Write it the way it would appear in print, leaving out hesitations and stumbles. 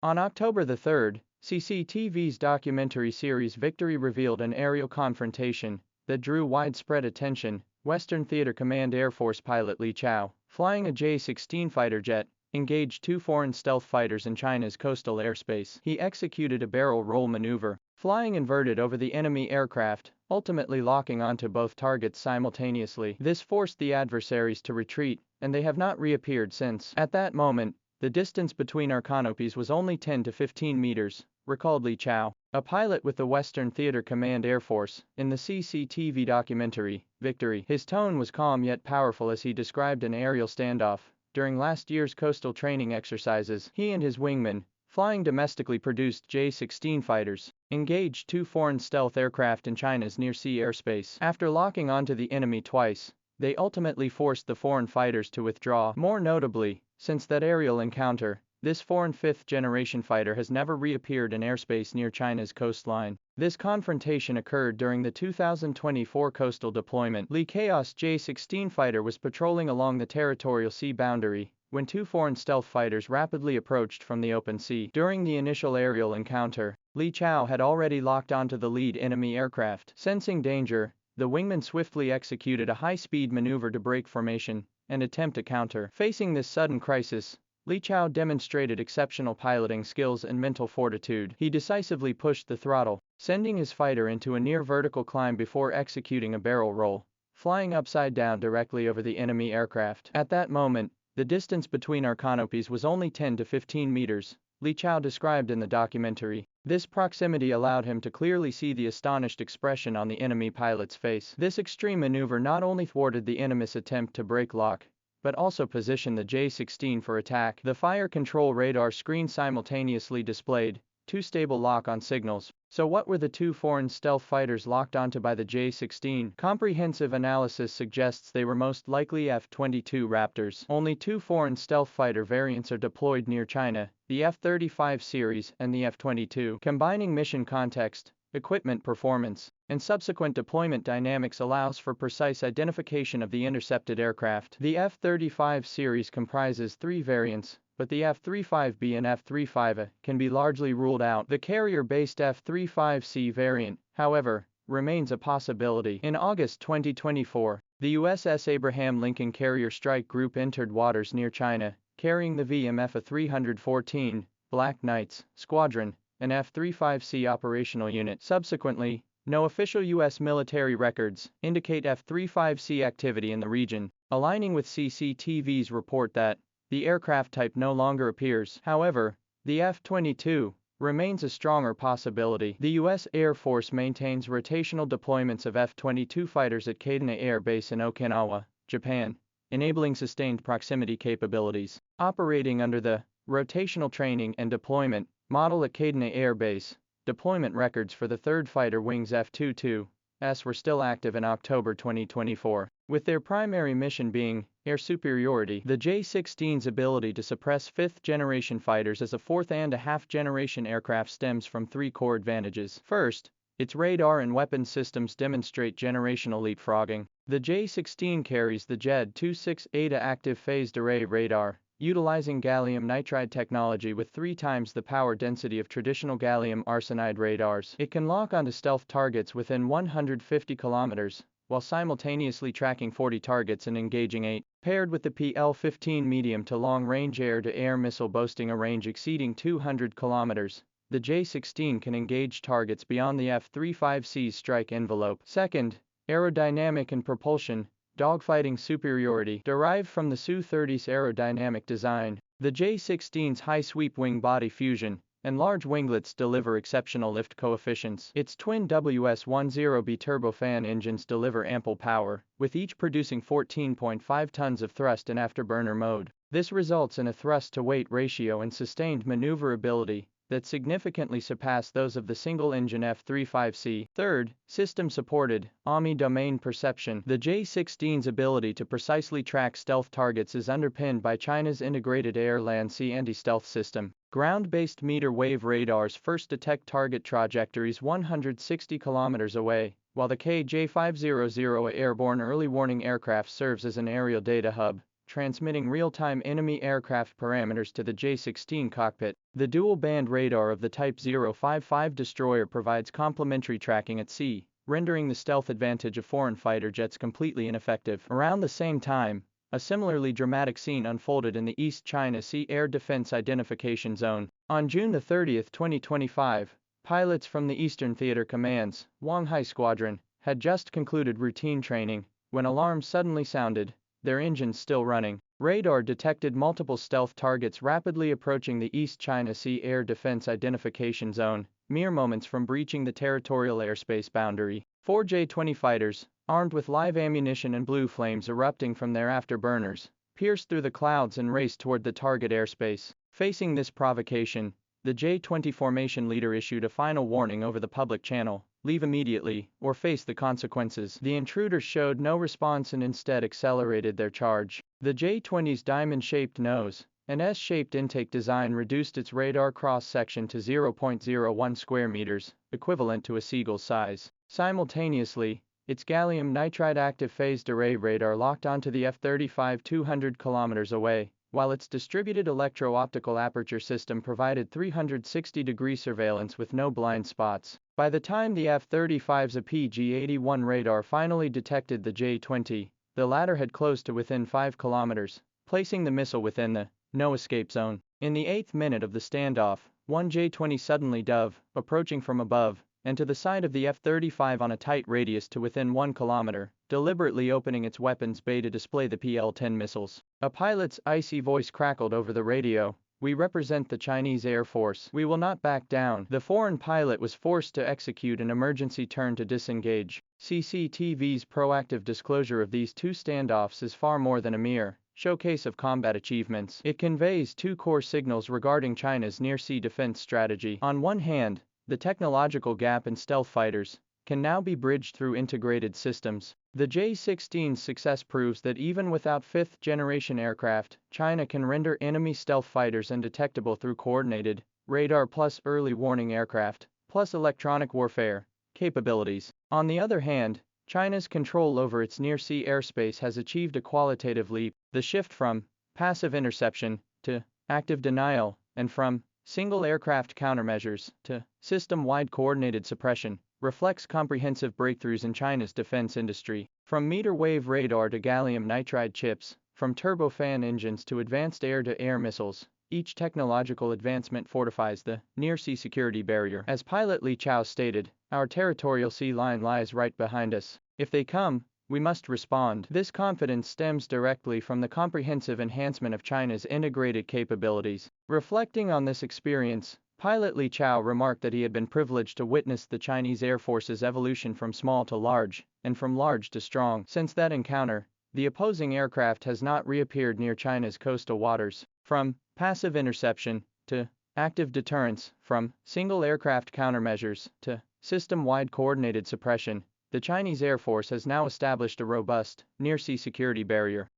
On October the 3rd, CCTV's documentary series Victory revealed an aerial confrontation that drew widespread attention. Western Theater Command Air Force pilot Li Chao, flying a J-16 fighter jet, engaged two foreign stealth fighters in China's coastal airspace. He executed a barrel roll maneuver, flying inverted over the enemy aircraft, ultimately locking onto both targets simultaneously. This forced the adversaries to retreat, and they have not reappeared since. At that moment, the distance between our canopies was only 10 to 15 meters, recalled Li Chao, a pilot with the Western Theater Command Air Force, in the CCTV documentary, Victory. His tone was calm yet powerful as he described an aerial standoff. During last year's coastal training exercises, he and his wingmen, flying domestically produced J-16 fighters, engaged two foreign stealth aircraft in China's near-sea airspace. After locking onto the enemy twice, they ultimately forced the foreign fighters to withdraw. More notably, since that aerial encounter, this foreign fifth-generation fighter has never reappeared in airspace near China's coastline. This confrontation occurred during the 2024 coastal deployment. Li Chao's J-16 fighter was patrolling along the territorial sea boundary when two foreign stealth fighters rapidly approached from the open sea. During the initial aerial encounter, Li Chao had already locked onto the lead enemy aircraft. Sensing danger, the wingman swiftly executed a high-speed maneuver to break formation and attempt a counter. Facing this sudden crisis, Li Chao demonstrated exceptional piloting skills and mental fortitude. He decisively pushed the throttle, sending his fighter into a near-vertical climb before executing a barrel roll, flying upside down directly over the enemy aircraft. At that moment, the distance between our canopies was only 10 to 15 meters, Li Chao described in the documentary. This proximity allowed him to clearly see the astonished expression on the enemy pilot's face. This extreme maneuver not only thwarted the enemy's attempt to break lock, but also positioned the J-16 for attack. The fire control radar screen simultaneously displayed two stable lock-on signals. So what were the two foreign stealth fighters locked onto by the J-16? Comprehensive analysis suggests they were most likely F-22 Raptors. Only two foreign stealth fighter variants are deployed near China, the F-35 series and the F-22. Combining mission context, equipment performance, and subsequent deployment dynamics allows for precise identification of the intercepted aircraft. The F-35 series comprises three variants, but the F-35B and F-35A can be largely ruled out. The carrier-based F-35C variant, however, remains a possibility. In August 2024, the USS Abraham Lincoln Carrier Strike Group entered waters near China, carrying the VMF-314 Black Knights Squadron, an F-35C operational unit. Subsequently, no official U.S. military records indicate F-35C activity in the region, aligning with CCTV's report that the aircraft type no longer appears. However, the F-22 remains a stronger possibility. The U.S. Air Force maintains rotational deployments of F-22 fighters at Kadena Air Base in Okinawa, Japan, enabling sustained proximity capabilities. Operating under the rotational training and deployment model at Kadena Air Base, deployment records for the 3rd Fighter Wing's F-22s were still active in October 2024. With their primary mission being air superiority, the J-16's ability to suppress 5th-generation fighters as a 4th-and-a-half-generation aircraft stems from three core advantages. First, its radar and weapons systems demonstrate generational leapfrogging. The J-16 carries the JED-26 Eta active phased array radar, utilizing gallium nitride technology with 3 times the power density of traditional gallium arsenide radars. It can lock onto stealth targets within 150 kilometers, while simultaneously tracking 40 targets and engaging 8. Paired with the PL-15 medium to long-range air-to-air missile boasting a range exceeding 200 kilometers, the J-16 can engage targets beyond the F-35C's strike envelope. Second, aerodynamic and propulsion dogfighting superiority derived from the Su-30's aerodynamic design. The J-16's high-sweep wing body fusion and large winglets deliver exceptional lift coefficients. Its twin WS-10B turbofan engines deliver ample power, with each producing 14.5 tons of thrust in afterburner mode. This results in a thrust-to-weight ratio and sustained maneuverability that significantly surpass those of the single-engine F-35C. Third, system-supported omni-domain perception. The J-16's ability to precisely track stealth targets is underpinned by China's integrated air-land-sea anti-stealth system. Ground-based meter-wave radars first detect target trajectories 160 kilometers away, while the KJ-500 airborne early warning aircraft serves as an aerial data hub, transmitting real-time enemy aircraft parameters to the J-16 cockpit. The dual-band radar of the Type 055 destroyer provides complementary tracking at sea, rendering the stealth advantage of foreign fighter jets completely ineffective. Around the same time, a similarly dramatic scene unfolded in the East China Sea Air Defense Identification Zone. On June 30, 2025, pilots from the Eastern Theater Command's Shanghai Squadron had just concluded routine training when alarms suddenly sounded, their engines still running. Radar detected multiple stealth targets rapidly approaching the East China Sea Air Defense Identification Zone, mere moments from breaching the territorial airspace boundary. 4 J-20 fighters, armed with live ammunition and blue flames erupting from their afterburners, pierced through the clouds and raced toward the target airspace. Facing this provocation, the J-20 formation leader issued a final warning over the public channel: leave immediately, or face the consequences. The intruders showed no response and instead accelerated their charge. The J-20's diamond-shaped nose and S-shaped intake design reduced its radar cross-section to 0.01 square meters, equivalent to a seagull's size. Simultaneously, its gallium nitride active phased array radar locked onto the F-35 200 kilometers away, while its distributed electro-optical aperture system provided 360-degree surveillance with no blind spots. By the time the F-35's PG-81 radar finally detected the J-20, the latter had closed to within 5 kilometers, placing the missile within the no-escape zone. In the 8th minute of the standoff, one J-20 suddenly dove, approaching from above, and to the side of the F-35 on a tight radius to within 1 kilometer, deliberately opening its weapons bay to display the PL-10 missiles. A pilot's icy voice crackled over the radio: "We represent the Chinese Air Force. We will not back down." The foreign pilot was forced to execute an emergency turn to disengage. CCTV's proactive disclosure of these two standoffs is far more than a mere showcase of combat achievements. It conveys two core signals regarding China's near-sea defense strategy. On one hand, the technological gap in stealth fighters can now be bridged through integrated systems. The J-16's success proves that even without fifth-generation aircraft, China can render enemy stealth fighters undetectable through coordinated radar plus early warning aircraft plus electronic warfare capabilities. On the other hand, China's control over its near-sea airspace has achieved a qualitative leap. The shift from passive interception to active denial, and from single aircraft countermeasures to system-wide coordinated suppression, reflects comprehensive breakthroughs in China's defense industry. From meter-wave radar to gallium nitride chips, from turbofan engines to advanced air-to-air missiles, each technological advancement fortifies the near-sea security barrier. As pilot Li Chao stated, "Our territorial sea line lies right behind us. If they come, we must respond." This confidence stems directly from the comprehensive enhancement of China's integrated capabilities. Reflecting on this experience, pilot Li Chao remarked that he had been privileged to witness the Chinese Air Force's evolution from small to large, and from large to strong. Since that encounter, the opposing aircraft has not reappeared near China's coastal waters. From passive interception to active deterrence, from single aircraft countermeasures to system-wide coordinated suppression, the Chinese Air Force has now established a robust near-sea security barrier.